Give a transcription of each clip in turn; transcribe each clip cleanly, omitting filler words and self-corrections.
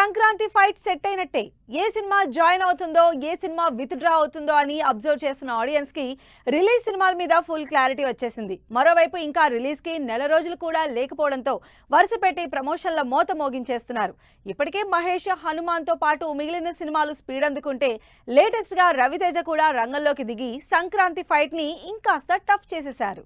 Sankranti fight set అయినట్టే. ఏ cinema join అవుతుందో, ఏ cinema withdraw అవుతుందో అని అబ్జర్వ్ చేస్తున్న ఆడియన్స్ కి రిలీజ్ సినిమాల మీద ఫుల్ క్లారిటీ వచ్చేసింది. మరోవైపు ఇంకా రిలీజ్ కి నెల రోజులు కూడా లేకపోవడంతో వరుస పెట్టి ప్రమోషన్ల మోత మోగించేస్తున్నారు. ఇప్పటికే మహేష్, హనుమాన్ తో పాటు మిగిలిన సినిమాలు స్పీడ్ అందుకుంటే లేటెస్ట్ గా రవితేజ కూడా రంగంలోకి దిగి సంక్రాంతి ఫైట్ ని ఇంకాస్త టఫ్ చేసేశారు.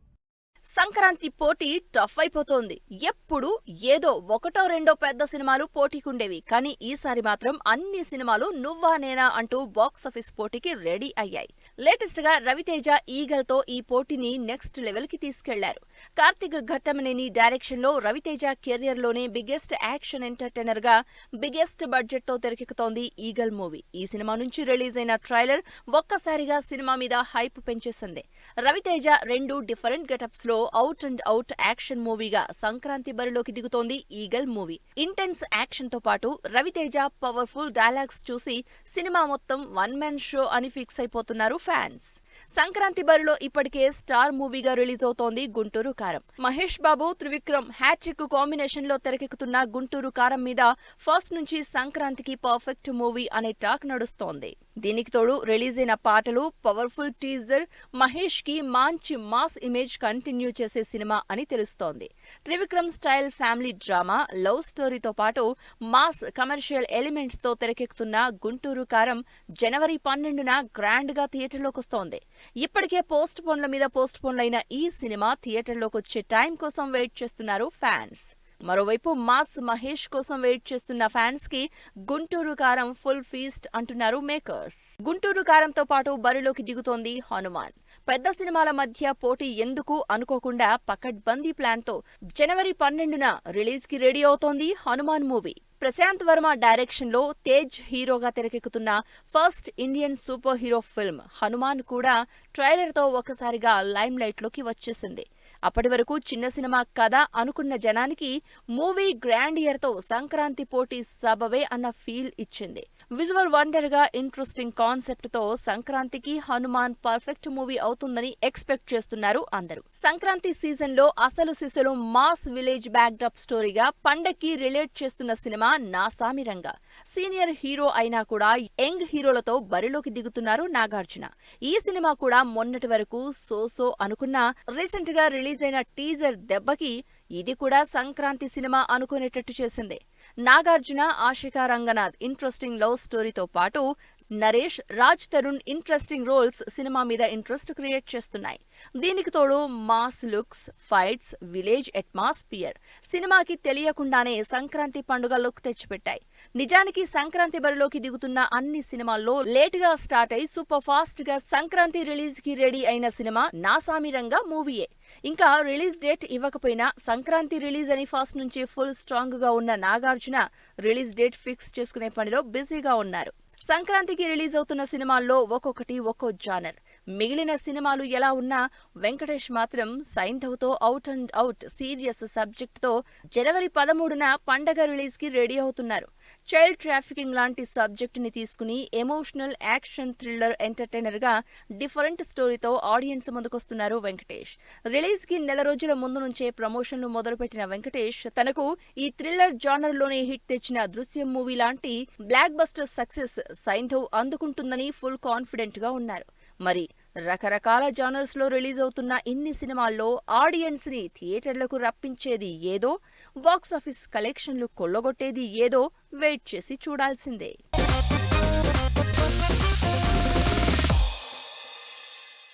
సంక్రాంతి పోటీ టఫ్ అయిపోతోంది. ఎప్పుడు ఏదో ఒకటో రెండో పెద్ద సినిమాలు పోటీకుండేవి, కానీ ఈసారి మాత్రం అన్ని సినిమాలు నువ్వా నేనా అంటూ బాక్సాఫీస్ పోటీకి రెడీ అయ్యాయి. లేటెస్ట్ గా రవితేజ ఈగల్ తో ఈ పోటీని నెక్స్ట్ లెవెల్ కి తీసుకెళ్లారు. కార్తిక్ ఘట్టమనేని డైరెక్షన్ లో రవితేజ కెరియర్ లోనే బిగ్గెస్ట్ యాక్షన్ ఎంటర్టైనర్ గా బిగ్గెస్ట్ బడ్జెట్ తో తెరకెక్కుతోంది ఈగల్ మూవీ. ఈ సినిమా నుంచి రిలీజ్ అయిన ట్రైలర్ ఒక్కసారిగా సినిమా మీద హైప్ పెంచేసింది. రవితేజ రెండు డిఫరెంట్ గెటప్స్ లో అవుట్ అండ్ అవుట్ యాక్షన్ మూవీగా సంక్రాంతి బరిలోకి దిగుతోంది ఈగల్ మూవీ. ఇంటెన్స్ యాక్షన్ తో పాటు రవితేజ పవర్ఫుల్ డైలాగ్స్ చూసి సినిమా మొత్తం వన్ మ్యాన్ షో అని ఫిక్స్ అయిపోతున్నారు ఫ్యాన్స్. సంక్రాంతి బరిలో ఇప్పటికే స్టార్ మూవీగా రిలీజ్ అవుతోంది గుంటూరు కారం. మహేష్ బాబు, త్రివిక్రమ్ హ్యాట్రిక్ కాంబినేషన్ లో తెరకెక్కుతున్న గుంటూరు కారం మీద ఫస్ట్ నుంచి సంక్రాంతికి పర్ఫెక్ట్ మూవీ అనే టాక్ నడుస్తోంది. దీనికి తోడు రిలీజ్ అయిన పాటలు, పవర్ఫుల్ టీజర్ మహేష్ కి మంచి మాస్ ఇమేజ్ కంటిన్యూ చేసే సినిమా అని తెలుస్తోంది. Trivikram style family drama, love స్టోరీతో పాటు మాస్ కమర్షియల్ ఎలిమెంట్స్ తో తెరకెక్కుతున్న గుంటూరు కారం జనవరి 12న గ్రాండ్ గా థియేటర్లోకి వస్తోంది. ఇప్పటికే పోస్ట్ పోన్ల మీద పోస్ట్ పోన్లైన ఈ సినిమా థియేటర్లోకి వచ్చే టైం కోసం వెయిట్ చేస్తున్నారు ఫ్యాన్స్. మరోవైపు మాస్ మహేష్ కోసం వెయిట్ చేస్తున్న ఫ్యాన్స్ కి గుంటూరు కారం ఫుల్ ఫీస్ట్ అంటున్నారు మేకర్స్. గుంటూరు కారంతో పాటు బరిలోకి దిగుతోంది హనుమాన్. పెద్ద సినిమాల మధ్య పోటీ ఎందుకు అనుకోకుండా పకడ్బందీ ప్లాన్ తో జనవరి 12న రిలీజ్ కి రెడీ అవుతోంది హనుమాన్ మూవీ. ప్రశాంత్ వర్మ డైరెక్షన్ లో తేజ్ హీరోగా తెరకెక్కుతున్న first Indian super hero film Hanuman కూడా ట్రైలర్ తో ఒక్కసారిగా లైమ్ లైట్ లోకి వచ్చేసింది. అప్పటి వరకు చిన్న సినిమా కథ అనుకున్న జనానికి మూవీ గ్రాండియర్ తో సంక్రాంతి పోటీ సబవే అన్న ఫీల్ ఇచ్చింది. విజువల్ వండర్ గా ఇంట్రెస్టింగ్ కాన్సెప్ట్ తో సంక్రాంతికి హనుమాన్ పర్ఫెక్ట్ మూవీ అవుతుందని ఎక్స్పెక్ట్ చేస్తున్నారు అందరూ. సంక్రాంతి సీజన్ లో అసలు సిసలు మాస్ విలేజ్ బ్యాక్ డ్రాప్ స్టోరీగా పండక్కి రిలేట్ చేస్తున్న సినిమా నా సామిరంగా. సీనియర్ హీరో అయినా కూడా యంగ్ హీరోలతో బరిలోకి దిగుతున్నారు నాగార్జున. ఈ సినిమా కూడా మొన్నటి వరకు సో అనుకున్నా రీసెంట్ గా రిలీజ్ అయిన టీజర్ దెబ్బకి ఇది కూడా సంక్రాంతి సినిమా అనుకునేటట్టు చేసింది. నాగార్జున, ఆశికా రంగనాథ్ ఇంట్రెస్టింగ్ లవ్ స్టోరీతో పాటు Naresh, Raj Tarun interesting roles cinema మీద ఇంట్రెస్ట్ క్రియేట్ చేస్తున్నాయి. దీనికి తోడు mass looks, fights, village atmosphere సినిమాకి తెలియకుండానే సంక్రాంతి పండుగ లుక్ తెచ్చిపెట్టాయి. నిజానికి సంక్రాంతి బరిలోకి దిగుతున్న అన్ని సినిమాల్లో లేట్ గా స్టార్ట్ అయి సూపర్ ఫాస్ట్ గా సంక్రాంతి రిలీజ్ కి రెడీ అయిన సినిమా నా సామిరంగా మూవీయే. ఇంకా రిలీజ్ డేట్ ఇవ్వకపోయినా సంక్రాంతి రిలీజ్ అని ఫస్ట్ నుంచి ఫుల్ స్ట్రాంగ్ గా ఉన్న నాగార్జున రిలీజ్ డేట్ ఫిక్స్ చేసుకునే పనిలో బిజీగా ఉన్నారు. సంక్రాంతికి రిలీజ్ అవుతున్న సినిమాల్లో ఒక్కొక్కటి ఒక్కో జానర్. మిగిలిన సినిమాలు ఎలా ఉన్నా వెంకటేష్ మాత్రం సైంధవ్తో out and out serious subject తో జనవరి 13న పండగ రిలీజ్ కి రెడీ అవుతున్నారు. చైల్డ్ ట్రాఫికింగ్ లాంటి సబ్జెక్ట్ ని తీసుకుని ఎమోషనల్ యాక్షన్ థ్రిల్లర్ ఎంటర్టైనర్ గా డిఫరెంట్ స్టోరీతో ఆడియన్స్ ముందుకొస్తున్నారు వెంకటేష్. రిలీజ్ కి నెల రోజుల ముందు నుంచే ప్రమోషన్లు మొదలుపెట్టిన వెంకటేష్ తనకు ఈ థ్రిల్లర్ జానర్ లోనే హిట్ తెచ్చిన దృశ్యం మూవీ లాంటి బ్లాక్ బస్టర్ సక్సెస్ సైంధవ్ అందుకుంటుందని ఫుల్ కాన్ఫిడెంట్ గా ఉన్నారు. మరి రకరకాల జానర్స్ లో రిలీజ్ అవుతున్న ఇన్ని సినిమాల్లో ఆడియన్స్ ని థియేటర్లకు రప్పించేది ఏదో, బాక్సాఫీస్ కలెక్షన్లు కొల్లగొట్టేది ఏదో వెయిట్ చేసి చూడాల్సిందే.